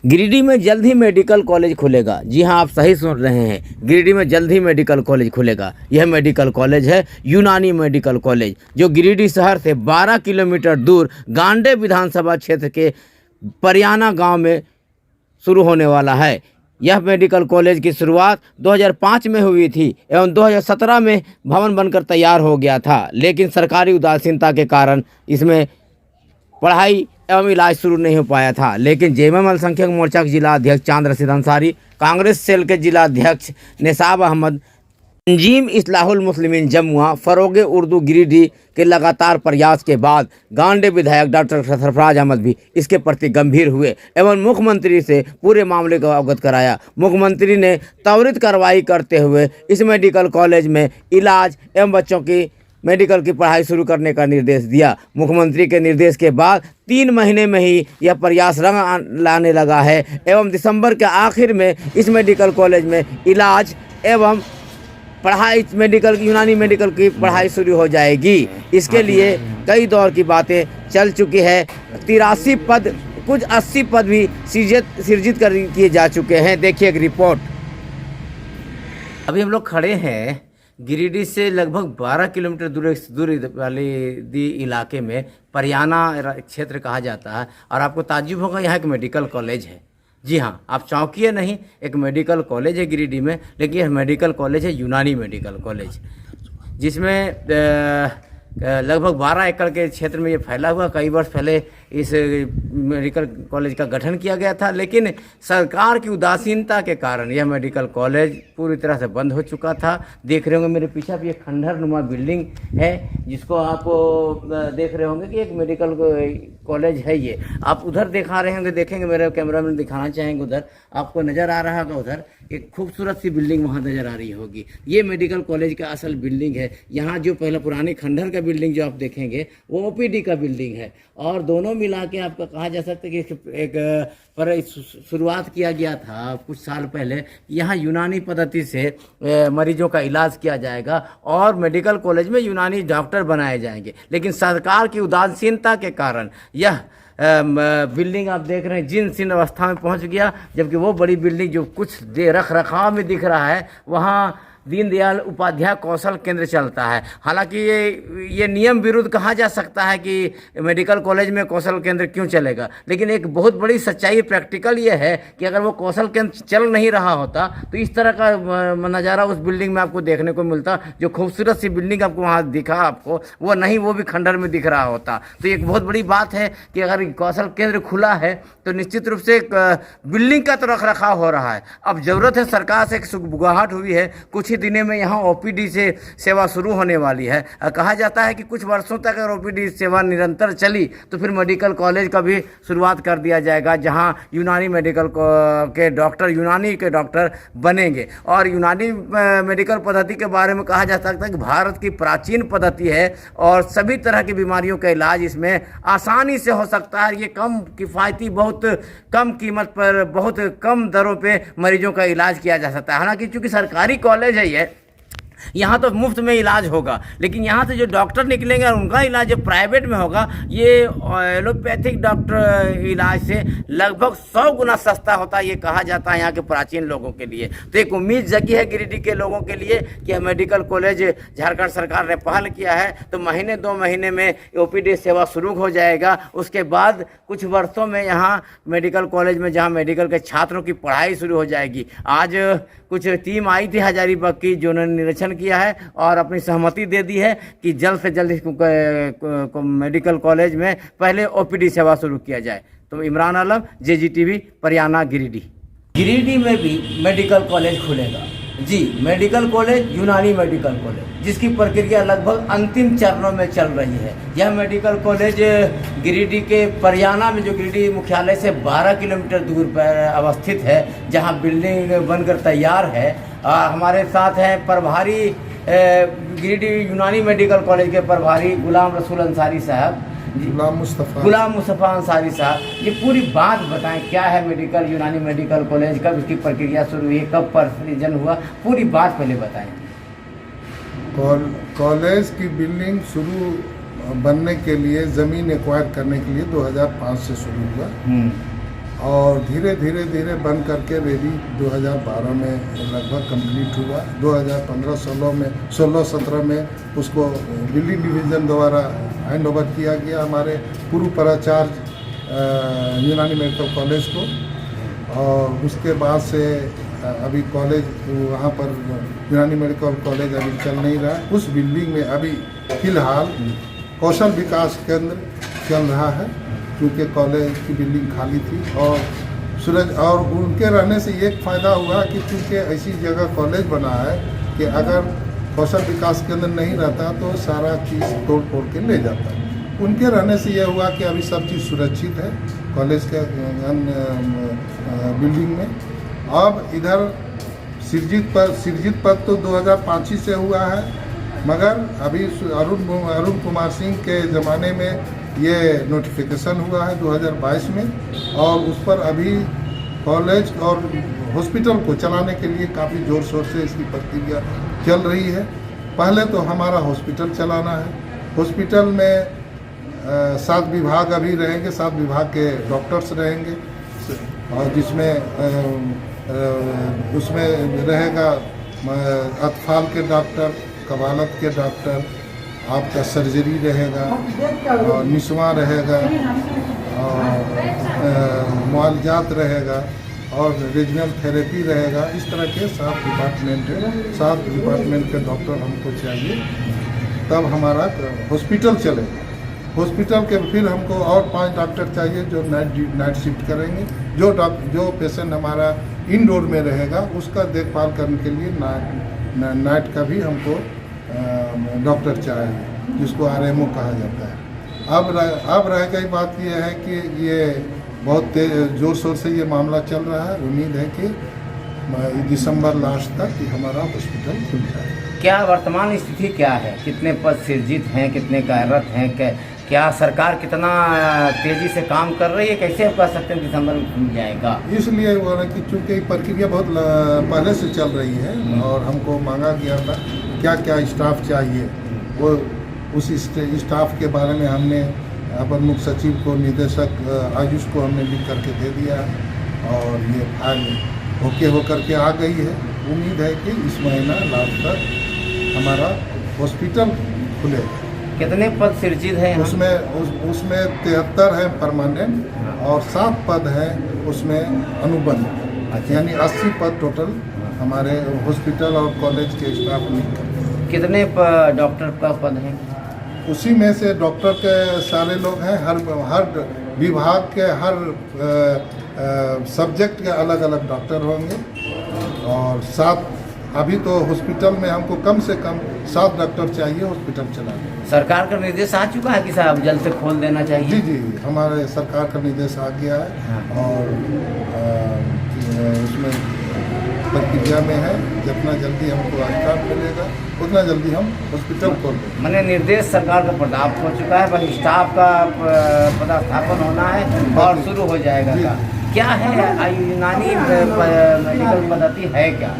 गिरिडीह में जल्द ही medical college खुलेगा। जी हां, आप सही सुन रहे हैं, गिरिडीह में जल्द ही मेडिकल कॉलेज खुलेगा। यह मेडिकल कॉलेज है यूनानी मेडिकल कॉलेज, जो गिरिडीह शहर से 12 किलोमीटर दूर गांडे विधानसभा क्षेत्र के परियाना गांव में शुरू होने वाला है। यह मेडिकल कॉलेज की शुरुआत 2005 में हुई थी एवं 2017 में भवन बनकर तैयार हो गया था, लेकिन सरकारी उदासीनता के कारण इसमें पढ़ाई एवं इलाज शुरू नहीं हो पाया था। लेकिन जेएमएम अल्पसंख्यक मोर्चा के जिला अध्यक्ष चांद रशीद अंसारी, कांग्रेस सेल के जिला अध्यक्ष निसाब अहमद, तंजीम इस्लाहुल मुस्लिमीन जमुआ, फरोगे उर्दू गिरिडीह के लगातार प्रयास के बाद गांडे विधायक डॉक्टर सरफराज अहमद भी इसके प्रति गंभीर हुए एवं मुख्यमंत्री से पूरे मामले को अवगत कराया। मुख्यमंत्री ने त्वरित कार्रवाई करते हुए इस मेडिकल कॉलेज में इलाज एवं बच्चों की मेडिकल की पढ़ाई शुरू करने का निर्देश दिया। मुख्यमंत्री के निर्देश के बाद 3 महीने में ही यह प्रयास रंग लाने लगा है एवं दिसंबर के आखिर में इस मेडिकल कॉलेज में इलाज एवं पढ़ाई यूनानी मेडिकल की पढ़ाई शुरू हो जाएगी। इसके लिए कई दौर की बातें चल चुकी है। 83 पद, कुछ 80 पद भी सृजित किए जा चुके हैं। देखिए एक रिपोर्ट। अभी हम लोग खड़े हैं गिरिडीह से लगभग 12 किलोमीटर दूरी वाले इलाके में, परियाना क्षेत्र कहा जाता है। और आपको ताज्जुब होगा, यहाँ एक मेडिकल कॉलेज है। जी हाँ, आप चौंकिए नहीं, एक मेडिकल कॉलेज है गिरिडीह में, लेकिन यह मेडिकल कॉलेज है यूनानी मेडिकल कॉलेज, जिसमें लगभग 12 एकड़ के क्षेत्र में ये फैला हुआ। कई वर्ष पहले इस मेडिकल कॉलेज का गठन किया गया था, लेकिन सरकार की उदासीनता के कारण यह मेडिकल कॉलेज पूरी तरह से बंद हो चुका था। देख रहे होंगे मेरे पीछे भी एक खंडहर नुमा बिल्डिंग है, जिसको आप देख रहे होंगे कि एक मेडिकल कॉलेज है। ये आप उधर दिखा रहे होंगे, देखेंगे, मेरे कैमरा में दिखाना चाहेंगे, उधर आपको नज़र आ रहा होगा, उधर एक खूबसूरत सी बिल्डिंग वहाँ नज़र आ रही होगी। ये मेडिकल कॉलेज का असल बिल्डिंग है। यहाँ जो पहले पुरानी खंडहर का बिल्डिंग जो आप देखेंगे वो ओपीडी का बिल्डिंग है, और दोनों मिला के आपका कहा जा सकता है कि एक पर शुरुआत किया गया था कुछ साल पहले। यहाँ यूनानी पद्धति से मरीजों का इलाज किया जाएगा और मेडिकल कॉलेज में यूनानी डॉक्टर बनाए जाएंगे, लेकिन सरकार की उदासीनता के कारण यह बिल्डिंग आप देख रहे हैं जीर्ण अवस्था में पहुंच गया। जबकि वो बड़ी बिल्डिंग जो कुछ रख रखाव में दिख रहा है, वहाँ दीनदयाल उपाध्याय कौशल केंद्र चलता है। हालांकि ये नियम विरुद्ध कहा जा सकता है कि मेडिकल कॉलेज में कौशल केंद्र क्यों चलेगा, लेकिन एक बहुत बड़ी सच्चाई प्रैक्टिकल ये है कि अगर वो कौशल केंद्र चल नहीं रहा होता तो इस तरह का नज़ारा उस बिल्डिंग में आपको देखने को मिलता। जो खूबसूरत सी बिल्डिंग आपको वहाँ दिखा, आपको वो नहीं, वो भी खंडहर में दिख रहा होता। तो एक बहुत बड़ी बात है कि अगर कौशल केंद्र खुला है तो निश्चित रूप से बिल्डिंग का तो रख रखाव हो रहा है। अब ज़रूरत है, सरकार से एक सुगबुगाहट हुई है, कुछ दिनों में यहाँ ओपीडी से सेवा शुरू होने वाली है। कहा जाता है कि कुछ वर्षों तक अगर ओपीडी सेवा निरंतर चली तो फिर मेडिकल कॉलेज का भी शुरुआत कर दिया जाएगा, जहाँ यूनानी मेडिकल के डॉक्टर, यूनानी के डॉक्टर बनेंगे। और यूनानी मेडिकल पद्धति के बारे में कहा जा सकता है कि भारत की प्राचीन पद्धति है और सभी तरह की बीमारियों का इलाज इसमें आसानी से हो सकता है। ये कम किफ़ायती, बहुत कम कीमत पर, बहुत कम दरों पे मरीजों का इलाज किया जा सकता है। हालांकि चूँकि सरकारी कॉलेज है, यहाँ तो मुफ्त में इलाज होगा, लेकिन यहाँ से जो डॉक्टर निकलेंगे और उनका इलाज जो प्राइवेट में होगा, ये एलोपैथिक डॉक्टर इलाज से लगभग 100 गुना सस्ता होता है, ये कहा जाता है यहाँ के प्राचीन लोगों के लिए। तो एक उम्मीद जगी है गिरिडीह के लोगों के लिए कि यह मेडिकल कॉलेज झारखंड सरकार ने पहल किया है, तो महीने 2 महीने में ओपीडी सेवा शुरू हो जाएगा। उसके बाद कुछ वर्षों में यहाँ मेडिकल कॉलेज में, जहाँ मेडिकल के छात्रों की पढ़ाई शुरू हो जाएगी। आज कुछ टीम आई थी हजारीबाग की, जो उन्होंने निरीक्षण किया है और अपनी सहमति दे दी है कि जल्द से जल्द इसको मेडिकल कॉलेज में पहले ओपीडी सेवा शुरू किया जाए। तो इमरान आलम, JGTV, परियाना, गिरिडीह। गिरिडीह में भी मेडिकल कॉलेज खुलेगा। जी, मेडिकल कॉलेज, यूनानी मेडिकल कॉलेज, जिसकी प्रक्रिया लगभग अंतिम चरणों में चल रही है। यह मेडिकल कॉलेज गिरिडीह के परियाना में, जो गिरिडीह मुख्यालय से 12 किलोमीटर दूर पर अवस्थित है, जहां बिल्डिंग बनकर तैयार है। हमारे साथ हैं प्रभारी गिरिडीह यूनानी मेडिकल कॉलेज के प्रभारी गुलाम रसूल अंसारी साहब, गुलाम मुस्तफ़ा अंसारी साहब। ये पूरी बात बताएं, क्या है मेडिकल यूनानी मेडिकल कॉलेज, कब इसकी प्रक्रिया शुरू हुई, कब परिजन हुआ, पूरी बात पहले बताएं। कॉलेज की बिल्डिंग शुरू बनने के लिए, ज़मीन एक्वायर करने के लिए 2005 से शुरू हुआ। और धीरे धीरे बन करके रेडी 2012 में लगभग कंप्लीट हुआ। 2015-16 में 16-17 में उसको दिल्ली डिवीज़न द्वारा हैंड ओवर किया गया हमारे पूर्व प्राचार्य यूनानी मेडिकल कॉलेज को। और उसके बाद से अभी कॉलेज वहाँ पर यूनानी मेडिकल कॉलेज अभी चल नहीं रहा। उस बिल्डिंग में अभी फ़िलहाल कौशल विकास केंद्र चल रहा है, क्योंकि कॉलेज की बिल्डिंग खाली थी। और उनके रहने से एक फ़ायदा हुआ कि चूँकि ऐसी जगह कॉलेज बना है कि अगर कौशल विकास केंद्र नहीं रहता तो सारा चीज़ तोड़ फोड़ के ले जाता। उनके रहने से यह हुआ कि अभी सब चीज़ सुरक्षित है कॉलेज के बिल्डिंग में। अब इधर सिरजीत पर तो 2005 से हुआ है, मगर अभी अरुण कुमार सिंह के ज़माने में ये नोटिफिकेशन हुआ है 2022 में। और उस पर अभी कॉलेज और हॉस्पिटल को चलाने के लिए काफ़ी ज़ोर शोर से इसकी प्रक्रिया चल रही है। पहले तो हमारा हॉस्पिटल चलाना है। हॉस्पिटल में 7 विभाग अभी रहेंगे, 7 विभाग के डॉक्टर्स रहेंगे, और जिसमें उसमें रहेगा अतफाल के डॉक्टर, कबालत के डॉक्टर, आपका सर्जरी रहेगा, और निस्वां रहेगा, और मुआवजात रहेगा, और रीजनल थेरेपी रहेगा। इस तरह के 7 डिपार्टमेंट है। 7 डिपार्टमेंट के डॉक्टर हमको चाहिए, तब हमारा हॉस्पिटल चलेगा। हॉस्पिटल के फिर हमको और 5 डॉक्टर चाहिए जो नाइट शिफ्ट करेंगे। जो पेशेंट हमारा इंडोर में रहेगा उसका देखभाल करने के लिए नाइट का भी हमको डॉक्टर चाहिए, जिसको RMO कहा जाता है। अब रह गई बात यह है कि ये बहुत तेज ज़ोर शोर से ये मामला चल रहा है। उम्मीद है कि दिसंबर लास्ट तक हमारा हॉस्पिटल खुल जाए। क्या वर्तमान स्थिति क्या है? कितने पद सृजित हैं, कितने कार्यरत हैं? क्या सरकार कितना तेजी से काम कर रही है? कैसे आप कह सकते हैं दिसंबर में खुल जाएगा? इसलिए वो है कि चूँकि प्रक्रिया बहुत पहले से चल रही है, और हमको मांगा गया था क्या क्या स्टाफ चाहिए। वो उस स्टाफ के बारे में हमने अपर मुख्य सचिव को, निदेशक आयुष को हमने लिख करके दे दिया, और ये फाइल होकर के आ गई है। उम्मीद है कि इस महीना लास्ट तक हमारा हॉस्पिटल खुलेगा। कितने पद सृजित हैं? उसमें 73 है परमानेंट, और 7 पद है उसमें अनुबंध। अच्छा। यानी 80 पद टोटल हमारे हॉस्पिटल और कॉलेज के स्टाफ मिलकर। कितने डॉक्टर का पद है? उसी में से डॉक्टर के सारे लोग हैं। हर विभाग के हर सब्जेक्ट के अलग अलग डॉक्टर होंगे। और 7 अभी तो हॉस्पिटल में हमको कम से कम 7 डॉक्टर चाहिए हॉस्पिटल चलाने। सरकार का निर्देश आ चुका है कि साहब जल्द से खोल देना चाहिए? जी, हमारे सरकार का निर्देश आ गया है। हाँ। और उसमें प्रक्रिया में है। जितना जल्दी हमको स्टाफ मिलेगा उतना जल्दी हम हॉस्पिटल खोल देंगे। मैंने निर्देश सरकार का पर्याप्त हो चुका है, बस स्टाफ का पदस्थापन होना है और शुरू हो जाएगा। क्या है यूनानी मेडिकल पद्धति है क्या?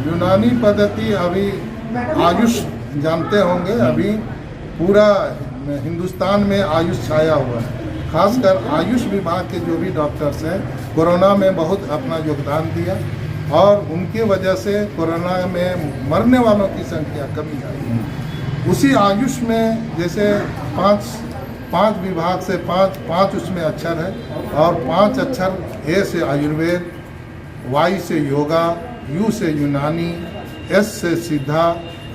यूनानी पद्धति अभी आयुष जानते होंगे, अभी पूरा हिंदुस्तान में आयुष छाया हुआ है। खासकर आयुष विभाग के जो भी डॉक्टर्स हैं कोरोना में बहुत अपना योगदान दिया, और उनके वजह से कोरोना में मरने वालों की संख्या कमी आई। उसी आयुष में जैसे 5 विभाग से 5 उसमें अक्षर है, और 5 अक्षर A से आयुर्वेद, Y से योगा, U से यूनानी, S से सिद्धा,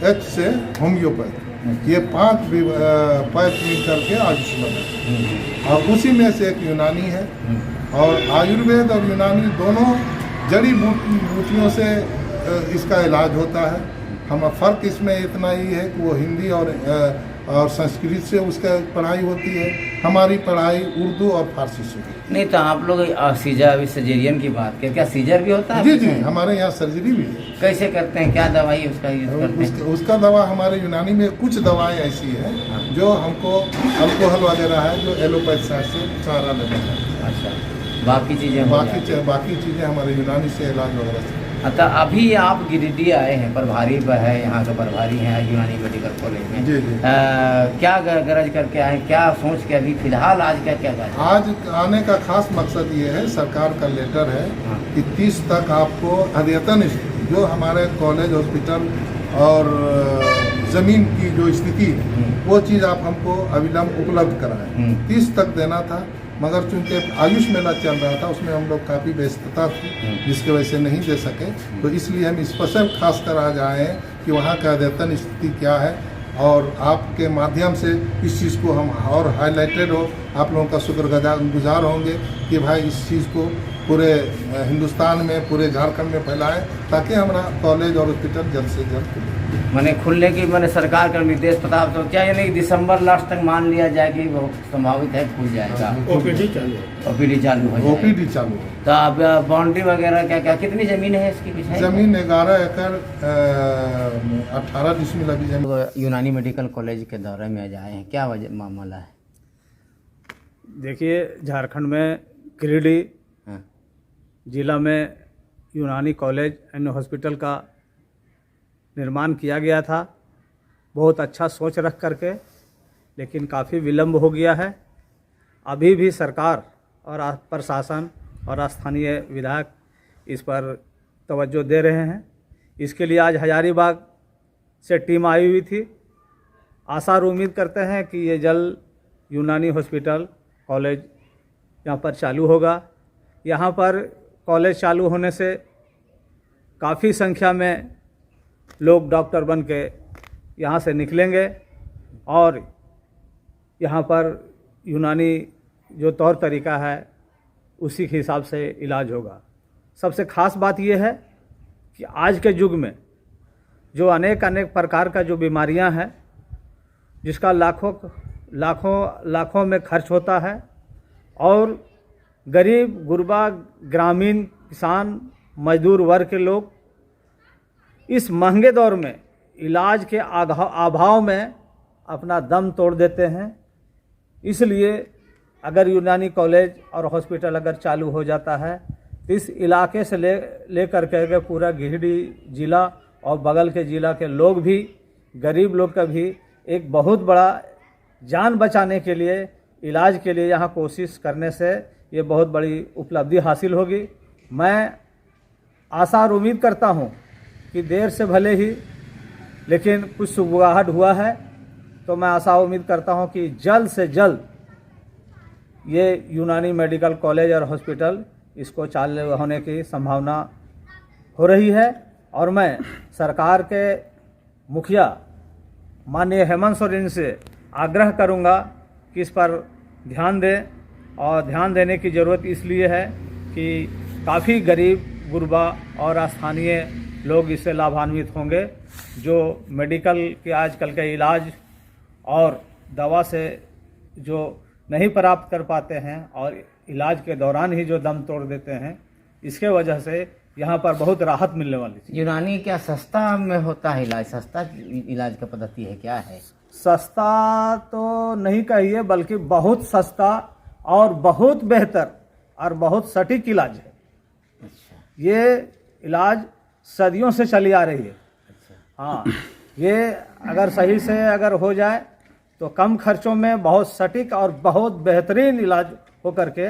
H से होम्योपैथ। ये 5 मिलकर के आयुष बने, और उसी में से एक यूनानी है। और आयुर्वेद और यूनानी दोनों जड़ी बूटियों से इसका इलाज होता है। हम फ़र्क इसमें इतना ही है कि वो हिंदी और संस्कृत से उसका पढ़ाई होती है। हमारी पढ़ाई उर्दू और फारसी से। नहीं तो आप लोग सीजर सर्जरियन की बात करें, क्या सीजर भी होता है? जी, हमारे यहाँ सर्जरी भी है। कैसे करते हैं? क्या दवाई उसका यूज करते हैं? उसका दवा हमारे यूनानी में कुछ दवाएं ऐसी है जो हमको अल्कोहल वगैरह है जो एलोपैथ से सहारा लेना है। अच्छा, बाकी चीज़ें बाकी चीज़ें हमारे यूनानी से इलाज वगैरह से अच्छा, अभी आप गिरिडीह आए हैं, प्रभारी है, यहाँ का प्रभारी हैं यूनानी मेडिकल कॉलेज में। जी जी। क्या गरज करके आए, क्या सोच के अभी फिलहाल आज क्या आज आने का खास मकसद ये है, सरकार का लेटर है हाँ। कि 30 तक आपको अद्यतन जो हमारे कॉलेज हॉस्पिटल और ज़मीन की जो स्थिति है वो चीज़ आप हमको अविलंब उपलब्ध कराएं। 30 तक देना था, मगर चूंकि आयुष मेला चल रहा था उसमें हम लोग काफ़ी व्यस्तता थी जिसकी वजह से नहीं दे सके, तो इसलिए हम स्पेशल खास कर आज आए हैं कि वहाँ का अद्यतन स्थिति क्या है और आपके माध्यम से इस चीज़ को हम और हाईलाइटेड हो, आप लोगों का शुक्रगुजार होंगे कि भाई इस चीज़ को पूरे हिंदुस्तान में, पूरे झारखंड में फैलाएं ताकि हमारा कॉलेज और हॉस्पिटल जल्द से जल्द खुले। मैंने खुलने की मैंने सरकार का निर्देश पता, तो क्या यानी कि दिसंबर लास्ट तक मान लिया जाए कि वो संभावित है खुल जाएगा, ओपीडी चालू हो जाएगा। ओपीडी चालू हो। तो अब बाउंड्री वगैरह क्या क्या कितनी ज़मीन है इसकी पीछे? ज़मीन 11 एकड़ 18 डिसमिल अभी जमीन। यूनानी मेडिकल कॉलेज के दौरे में जाए हैं, क्या वजह मामला है? देखिए, झारखंड में गिरिडीह जिला में यूनानी कॉलेज एंड हॉस्पिटल का निर्माण किया गया था, बहुत अच्छा सोच रख करके, लेकिन काफ़ी विलम्ब हो गया है। अभी भी सरकार और प्रशासन और स्थानीय विधायक इस पर तवज्जो दे रहे हैं। इसके लिए आज हजारीबाग से टीम आई हुई थी। आशा और उम्मीद करते हैं कि ये जल्द यूनानी हॉस्पिटल कॉलेज यहाँ पर चालू होगा। यहाँ पर कॉलेज चालू होने से काफ़ी संख्या में लोग डॉक्टर बन के यहाँ से निकलेंगे और यहाँ पर यूनानी जो तौर तरीका है उसी के हिसाब से इलाज होगा। सबसे ख़ास बात यह है कि आज के युग में जो अनेक प्रकार का जो बीमारियां हैं, जिसका लाखों में खर्च होता है और गरीब गुरबा ग्रामीण किसान मजदूर वर्ग के लोग इस महंगे दौर में इलाज के अभाव में अपना दम तोड़ देते हैं। इसलिए अगर यूनानी कॉलेज और हॉस्पिटल अगर चालू हो जाता है तो इस इलाके से ले करके पूरा गिरिडीह जिला और बगल के ज़िला के लोग भी, गरीब लोग का भी एक बहुत बड़ा जान बचाने के लिए, इलाज के लिए यहाँ कोशिश करने से ये बहुत बड़ी उपलब्धि हासिल होगी। मैं आशा और उम्मीद करता हूँ कि देर से भले ही लेकिन कुछ सुगबुगाहट हुआ है, तो मैं आशा उम्मीद करता हूँ कि जल्द से जल्द ये यूनानी मेडिकल कॉलेज और हॉस्पिटल इसको चालू होने की संभावना हो रही है। और मैं सरकार के मुखिया माननीय हेमंत सोरेन से आग्रह करूँगा कि इस पर ध्यान दें, और ध्यान देने की ज़रूरत इसलिए है कि काफ़ी गरीब गुरबा और स्थानीय लोग इससे लाभान्वित होंगे, जो मेडिकल के आजकल के इलाज और दवा से जो नहीं प्राप्त कर पाते हैं और इलाज के दौरान ही जो दम तोड़ देते हैं, इसके वजह से यहाँ पर बहुत राहत मिलने वाली है। यूनानी क्या सस्ता में होता है इलाज? सस्ता इलाज का पद्धति है, क्या है? सस्ता तो नहीं कहिए, बल्कि बहुत सस्ता और बहुत बेहतर और बहुत सटीक इलाज है। अच्छा। ये इलाज सदियों से चली आ रही है। अच्छा। हाँ, ये अगर सही से अगर हो जाए तो कम खर्चों में बहुत सटीक और बहुत बेहतरीन इलाज हो करके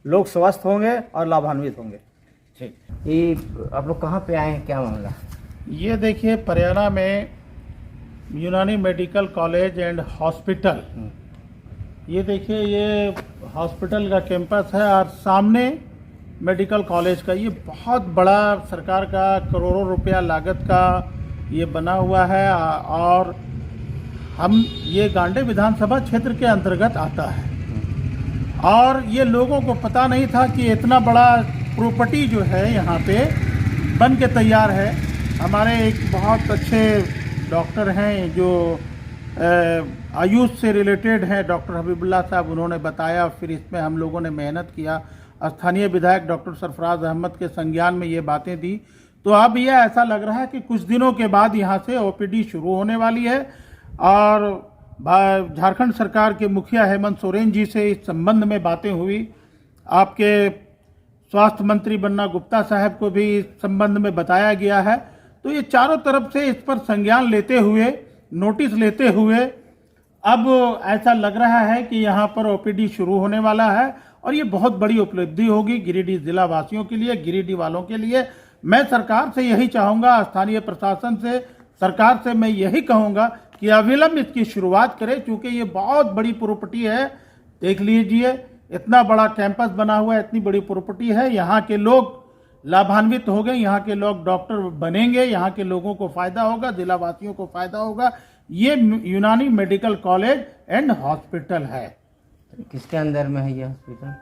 लोग स्वस्थ होंगे और लाभान्वित होंगे। ठीक। ये आप लोग कहाँ पे आए हैं, क्या मामला? ये देखिए, परियाना में यूनानी मेडिकल कॉलेज एंड हॉस्पिटल, ये देखिए ये हॉस्पिटल का कैंपस है और सामने मेडिकल कॉलेज का ये बहुत बड़ा सरकार का करोड़ों रुपया लागत का ये बना हुआ है। और हम ये गांडे विधानसभा क्षेत्र के अंतर्गत आता है और ये लोगों को पता नहीं था कि इतना बड़ा प्रॉपर्टी जो है यहाँ पे बन के तैयार है। हमारे एक बहुत अच्छे डॉक्टर हैं जो आयुष से रिलेटेड हैं, डॉक्टर हबीबुल्लाह साहब, उन्होंने बताया। फिर इसमें हम लोगों ने मेहनत किया, स्थानीय विधायक डॉक्टर सरफराज अहमद के संज्ञान में ये बातें दी। तो अब ये ऐसा लग रहा है कि कुछ दिनों के बाद यहाँ से ओपीडी शुरू होने वाली है। और झारखंड सरकार के मुखिया हेमंत सोरेन जी से इस संबंध में बातें हुई। आपके स्वास्थ्य मंत्री बन्ना गुप्ता साहब को भी इस संबंध में बताया गया है। तो ये चारों तरफ से इस पर संज्ञान लेते हुए, नोटिस लेते हुए अब ऐसा लग रहा है कि यहाँ पर ओपीडी शुरू होने वाला है और ये बहुत बड़ी उपलब्धि होगी गिरिडीह जिला वासियों के लिए, गिरिडीह वालों के लिए। मैं सरकार से यही चाहूँगा, स्थानीय प्रशासन से, सरकार से मैं यही कहूँगा कि अविलंब इसकी शुरुआत करें, क्योंकि ये बहुत बड़ी प्रॉपर्टी है। देख लीजिए, इतना बड़ा कैंपस बना हुआ है, इतनी बड़ी प्रॉपर्टी है। यहाँ के लोग लाभान्वित हो गए, यहाँ के लोग डॉक्टर बनेंगे, यहाँ के लोगों को फायदा होगा, जिला वासियों को फायदा होगा। ये यूनानी मेडिकल कॉलेज एंड हॉस्पिटल है। किसके अंदर में है ये हॉस्पिटल?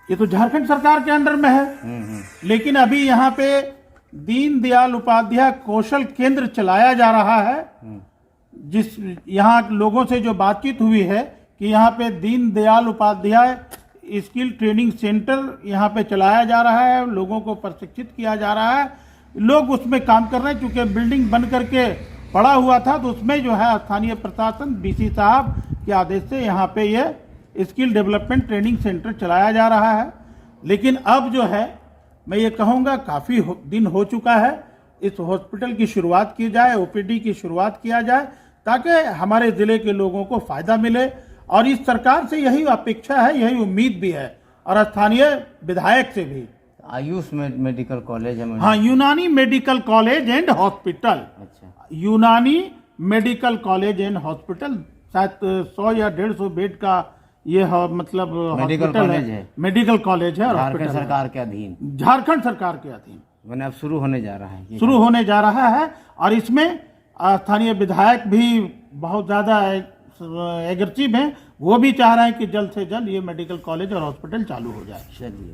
ये तो झारखंड सरकार के अंडर में है, लेकिन अभी यहाँ पे दीनदयाल उपाध्याय कौशल केंद्र चलाया जा रहा है। जिस यहाँ लोगों से जो बातचीत हुई है कि यहाँ पे Deendayal Upadhyaya skill training centre यहाँ पे चलाया जा रहा है, लोगों को प्रशिक्षित किया जा रहा है, लोग उसमें काम कर रहे हैं। क्योंकि बिल्डिंग बन करके पड़ा हुआ था, तो उसमें जो है स्थानीय प्रशासन बीसी साहब के आदेश से यहाँ पे ये स्किल डेवलपमेंट ट्रेनिंग सेंटर चलाया जा रहा है। लेकिन अब जो है, मैं ये कहूँगा काफ़ी दिन हो चुका है, इस हॉस्पिटल की शुरुआत की जाए, ओपीडी की शुरुआत किया जाए, ताकि हमारे ज़िले के लोगों को फ़ायदा मिले। और इस सरकार से यही अपेक्षा है, यही उम्मीद भी है, और स्थानीय विधायक से भी। आयुष मेडिकल कॉलेज है? हाँ, यूनानी मेडिकल कॉलेज एंड हॉस्पिटल। अच्छा, यूनानी मेडिकल कॉलेज एंड हॉस्पिटल, शायद 100 या 150 बेड का ये मतलब मेडिकल कॉलेज है, मेडिकल कॉलेज है, झारखंड सरकार के अधीन। झारखंड सरकार के अधीन मैंने अब शुरू होने जा रहा है, शुरू होने जा रहा है। और इसमें स्थानीय विधायक भी बहुत ज़्यादा एग्रेसिव हैं, वो भी चाह रहे हैं कि जल्द से जल्द ये मेडिकल कॉलेज और हॉस्पिटल चालू हो जाए। चलिए।